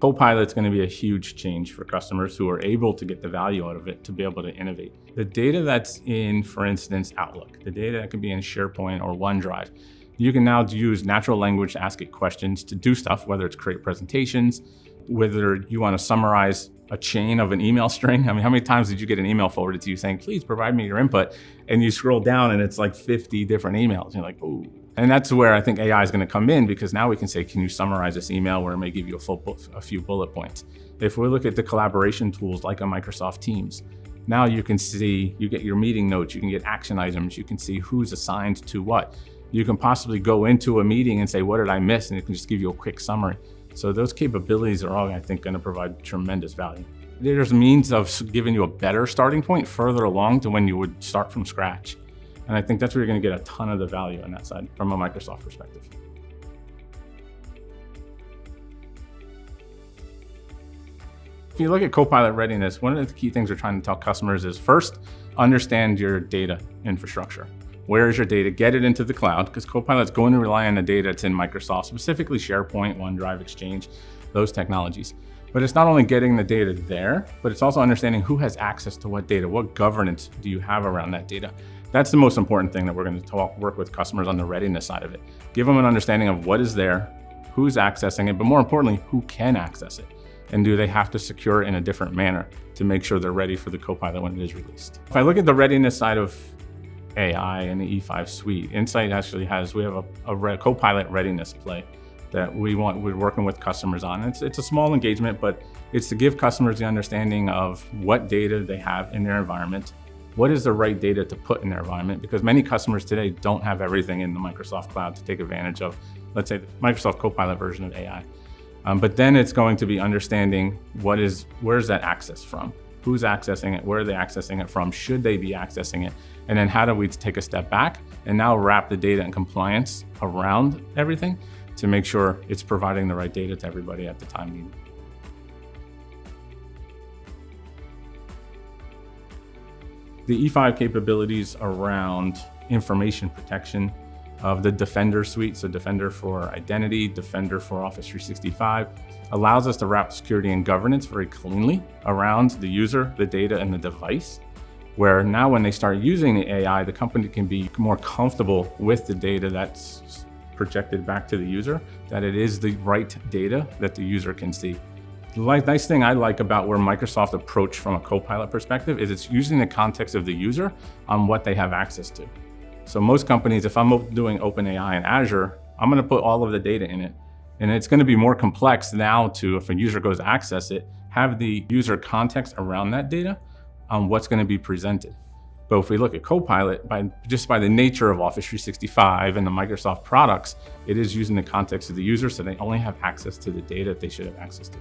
Copilot's going to be a huge change for customers who are able to get the value out of it to be able to innovate. The data that's in, for instance, Outlook, the data that could be in SharePoint or OneDrive, you can now use natural language to ask it questions to do stuff, whether it's create presentations, whether you want to summarize a chain of an email string. I mean, how many times did you get an email forwarded to you saying, please provide me your input? And you scroll down and it's like 50 different emails. And you're like, ooh. And that's where I think AI is going to come in, because now we can say, can you summarize this email, where it may give you a few bullet points. If we look at the collaboration tools like on Microsoft Teams, now you can see, you get your meeting notes, you can get action items, you can see who's assigned to what. You can possibly go into a meeting and say, what did I miss? And it can just give you a quick summary. So those capabilities are all, I think, going to provide tremendous value. There's means of giving you a better starting point further along to when you would start from scratch. And I think that's where you're going to get a ton of the value on that side from a Microsoft perspective. If you look at Copilot readiness, one of the key things we're trying to tell customers is, first, understand your data infrastructure. Where is your data? Get it into the cloud, because Copilot's going to rely on the data that's in Microsoft, specifically SharePoint, OneDrive, Exchange, those technologies. But it's not only getting the data there, but it's also understanding who has access to what data, what governance do you have around that data. That's the most important thing that we're going to work with customers on the readiness side of it. Give them an understanding of what is there, who's accessing it, but more importantly, who can access it. And do they have to secure it in a different manner to make sure they're ready for the Copilot when it is released. If I look at the readiness side of AI and the E5 suite, Insight actually we have a Copilot readiness play that we're working with customers on. It's a small engagement, but it's to give customers the understanding of what data they have in their environment, what is the right data to put in their environment, because many customers today don't have everything in the Microsoft cloud to take advantage of, let's say, the Microsoft Copilot version of AI. But then it's going to be understanding where's that access from? Who's accessing it? Where are they accessing it from? Should they be accessing it? And then how do we take a step back and now wrap the data and compliance around everything to make sure it's providing the right data to everybody at the time needed. The E5 capabilities around information protection of the Defender suite, so Defender for Identity, Defender for Office 365, allows us to wrap security and governance very cleanly around the user, the data, and the device, where now when they start using the AI, the company can be more comfortable with the data that's projected back to the user, that it is the right data that the user can see. The nice thing I like about where Microsoft approached from a Copilot perspective is it's using the context of the user on what they have access to. So most companies, if I'm doing OpenAI in Azure, I'm going to put all of the data in it. And it's going to be more complex now to, if a user goes to access it, have the user context around that data on what's going to be presented. But if we look at Copilot, just by the nature of Office 365 and the Microsoft products, it is using the context of the user, so they only have access to the data that they should have access to.